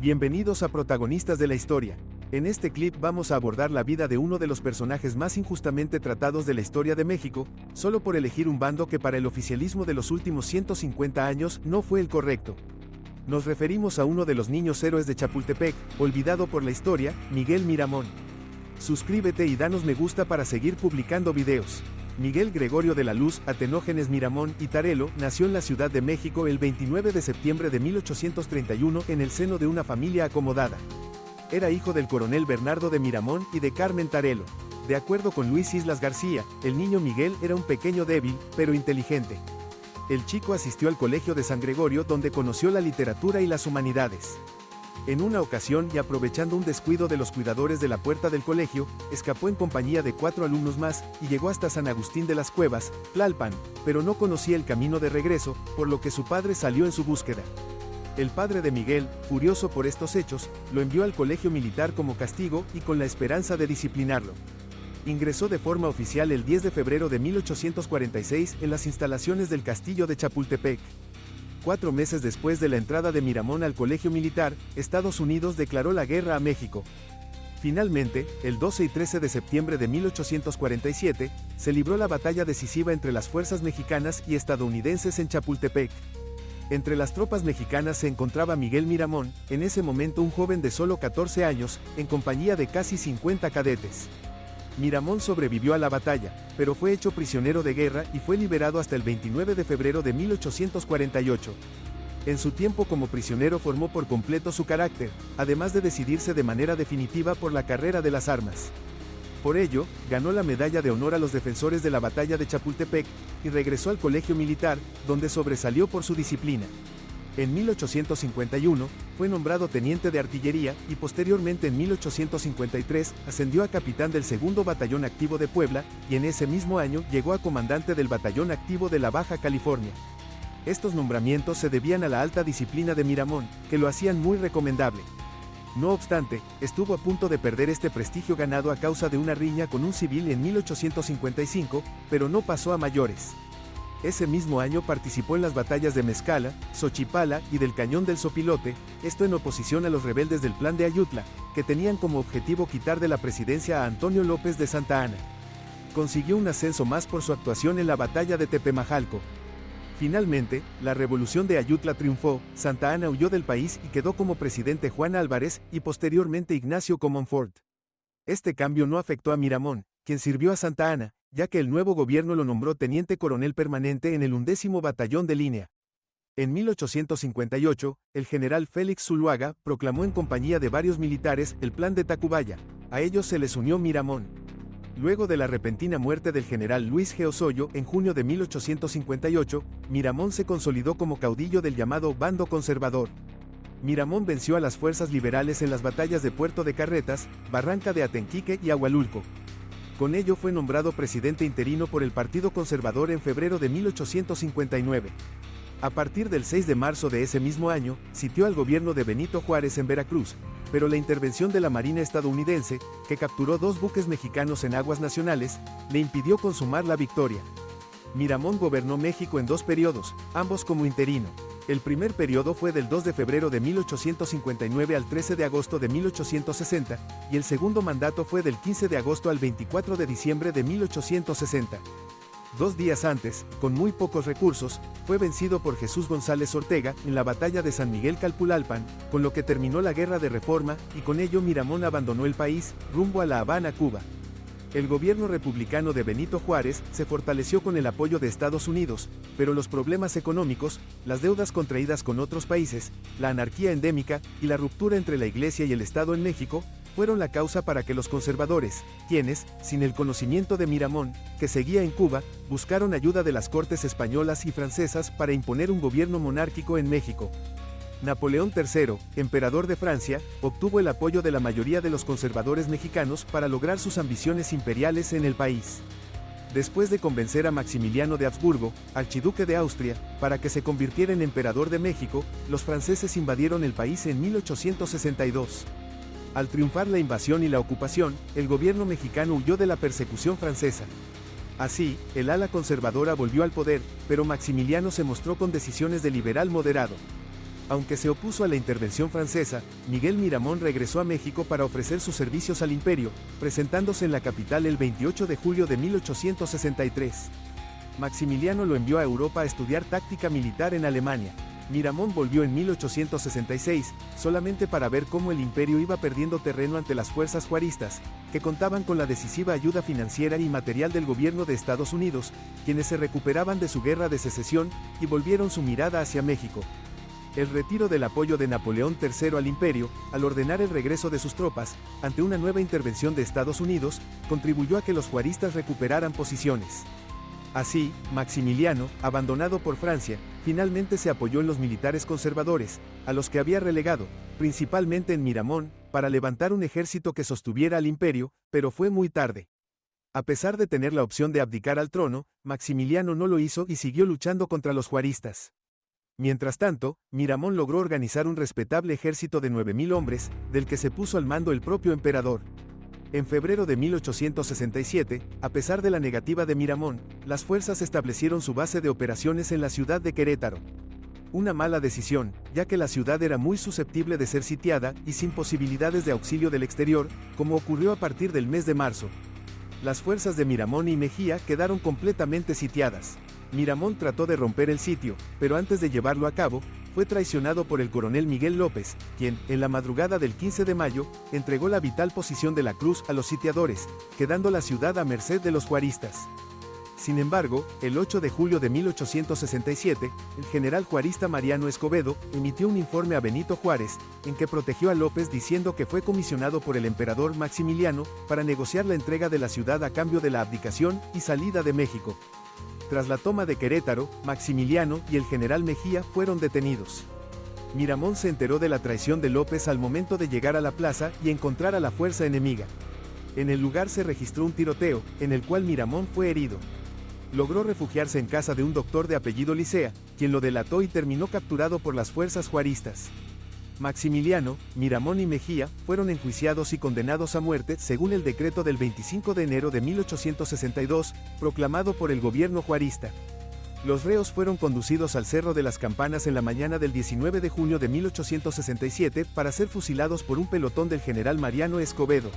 Bienvenidos a Protagonistas de la Historia. En este clip vamos a abordar la vida de uno de los personajes más injustamente tratados de la historia de México, solo por elegir un bando que para el oficialismo de los últimos 150 años no fue el correcto. Nos referimos a uno de los niños héroes de Chapultepec, olvidado por la historia, Miguel Miramón. Suscríbete y danos me gusta para seguir publicando videos. Miguel Gregorio de la Luz, Atenógenes Miramón y Tarelo, nació en la Ciudad de México el 29 de septiembre de 1831 en el seno de una familia acomodada. Era hijo del coronel Bernardo de Miramón y de Carmen Tarelo. De acuerdo con Luis Islas García, el niño Miguel era un pequeño débil, pero inteligente. El chico asistió al colegio de San Gregorio donde conoció la literatura y las humanidades. En una ocasión y aprovechando un descuido de los cuidadores de la puerta del colegio, escapó en compañía de 4 alumnos más y llegó hasta San Agustín de las Cuevas, Tlalpan, pero no conocía el camino de regreso, por lo que su padre salió en su búsqueda. El padre de Miguel, furioso por estos hechos, lo envió al colegio militar como castigo y con la esperanza de disciplinarlo. Ingresó de forma oficial el 10 de febrero de 1846 en las instalaciones del castillo de Chapultepec. 4 meses después de la entrada de Miramón al colegio militar, Estados Unidos declaró la guerra a México. Finalmente, el 12 y 13 de septiembre de 1847, se libró la batalla decisiva entre las fuerzas mexicanas y estadounidenses en Chapultepec. Entre las tropas mexicanas se encontraba Miguel Miramón, en ese momento un joven de solo 14 años, en compañía de casi 50 cadetes. Miramón sobrevivió a la batalla, pero fue hecho prisionero de guerra y fue liberado hasta el 29 de febrero de 1848. En su tiempo como prisionero formó por completo su carácter, además de decidirse de manera definitiva por la carrera de las armas. Por ello, ganó la Medalla de Honor a los defensores de la batalla de Chapultepec, y regresó al colegio militar, donde sobresalió por su disciplina. En 1851, fue nombrado teniente de artillería y posteriormente en 1853 ascendió a capitán del 2º Batallón Activo de Puebla y en ese mismo año llegó a comandante del Batallón Activo de la Baja California. Estos nombramientos se debían a la alta disciplina de Miramón, que lo hacían muy recomendable. No obstante, estuvo a punto de perder este prestigio ganado a causa de una riña con un civil en 1855, pero no pasó a mayores. Ese mismo año participó en las batallas de Mezcala, Xochipala y del Cañón del Sopilote, esto en oposición a los rebeldes del Plan de Ayutla, que tenían como objetivo quitar de la presidencia a Antonio López de Santa Anna. Consiguió un ascenso más por su actuación en la batalla de Tepemajalco. Finalmente, la revolución de Ayutla triunfó, Santa Anna huyó del país y quedó como presidente Juan Álvarez y posteriormente Ignacio Comonfort. Este cambio no afectó a Miramón, quien sirvió a Santa Anna, ya que el nuevo gobierno lo nombró teniente coronel permanente en el 11º Batallón de Línea. En 1858, el general Félix Zuluaga proclamó en compañía de varios militares el Plan de Tacubaya, a ellos se les unió Miramón. Luego de la repentina muerte del general Luis G. Osoyo en junio de 1858, Miramón se consolidó como caudillo del llamado Bando Conservador. Miramón venció a las fuerzas liberales en las batallas de Puerto de Carretas, Barranca de Atenquique y Ahualulco. Con ello fue nombrado presidente interino por el Partido Conservador en febrero de 1859. A partir del 6 de marzo de ese mismo año, sitió al gobierno de Benito Juárez en Veracruz, pero la intervención de la Marina estadounidense, que capturó 2 buques mexicanos en aguas nacionales, le impidió consumar la victoria. Miramón gobernó México en 2 periodos, ambos como interino. El primer periodo fue del 2 de febrero de 1859 al 13 de agosto de 1860, y el segundo mandato fue del 15 de agosto al 24 de diciembre de 1860. 2 días antes, con muy pocos recursos, fue vencido por Jesús González Ortega en la batalla de San Miguel Calpulalpan, con lo que terminó la Guerra de Reforma, y con ello Miramón abandonó el país, rumbo a La Habana, Cuba. El gobierno republicano de Benito Juárez se fortaleció con el apoyo de Estados Unidos, pero los problemas económicos, las deudas contraídas con otros países, la anarquía endémica y la ruptura entre la Iglesia y el Estado en México, fueron la causa para que los conservadores, quienes, sin el conocimiento de Miramón, que seguía en Cuba, buscaron ayuda de las cortes españolas y francesas para imponer un gobierno monárquico en México. Napoleón III, emperador de Francia, obtuvo el apoyo de la mayoría de los conservadores mexicanos para lograr sus ambiciones imperiales en el país. Después de convencer a Maximiliano de Habsburgo, archiduque de Austria, para que se convirtiera en emperador de México, los franceses invadieron el país en 1862. Al triunfar la invasión y la ocupación, el gobierno mexicano huyó de la persecución francesa. Así, el ala conservadora volvió al poder, pero Maximiliano se mostró con decisiones de liberal moderado. Aunque se opuso a la intervención francesa, Miguel Miramón regresó a México para ofrecer sus servicios al imperio, presentándose en la capital el 28 de julio de 1863. Maximiliano lo envió a Europa a estudiar táctica militar en Alemania. Miramón volvió en 1866, solamente para ver cómo el imperio iba perdiendo terreno ante las fuerzas juaristas, que contaban con la decisiva ayuda financiera y material del gobierno de Estados Unidos, quienes se recuperaban de su guerra de secesión y volvieron su mirada hacia México. El retiro del apoyo de Napoleón III al imperio, al ordenar el regreso de sus tropas, ante una nueva intervención de Estados Unidos, contribuyó a que los juaristas recuperaran posiciones. Así, Maximiliano, abandonado por Francia, finalmente se apoyó en los militares conservadores, a los que había relegado, principalmente en Miramón, para levantar un ejército que sostuviera al imperio, pero fue muy tarde. A pesar de tener la opción de abdicar al trono, Maximiliano no lo hizo y siguió luchando contra los juaristas. Mientras tanto, Miramón logró organizar un respetable ejército de 9.000 hombres, del que se puso al mando el propio emperador. En febrero de 1867, a pesar de la negativa de Miramón, las fuerzas establecieron su base de operaciones en la ciudad de Querétaro. Una mala decisión, ya que la ciudad era muy susceptible de ser sitiada y sin posibilidades de auxilio del exterior, como ocurrió a partir del mes de marzo. Las fuerzas de Miramón y Mejía quedaron completamente sitiadas. Miramón trató de romper el sitio, pero antes de llevarlo a cabo, fue traicionado por el coronel Miguel López, quien, en la madrugada del 15 de mayo, entregó la vital posición de la Cruz a los sitiadores, quedando la ciudad a merced de los juaristas. Sin embargo, el 8 de julio de 1867, el general juarista Mariano Escobedo emitió un informe a Benito Juárez, en que protegió a López diciendo que fue comisionado por el emperador Maximiliano para negociar la entrega de la ciudad a cambio de la abdicación y salida de México. Tras la toma de Querétaro, Maximiliano y el general Mejía fueron detenidos. Miramón se enteró de la traición de López al momento de llegar a la plaza y encontrar a la fuerza enemiga. En el lugar se registró un tiroteo, en el cual Miramón fue herido. Logró refugiarse en casa de un doctor de apellido Licea, quien lo delató y terminó capturado por las fuerzas juaristas. Maximiliano, Miramón y Mejía fueron enjuiciados y condenados a muerte según el decreto del 25 de enero de 1862, proclamado por el gobierno juarista. Los reos fueron conducidos al Cerro de las Campanas en la mañana del 19 de junio de 1867 para ser fusilados por un pelotón del general Mariano Escobedo.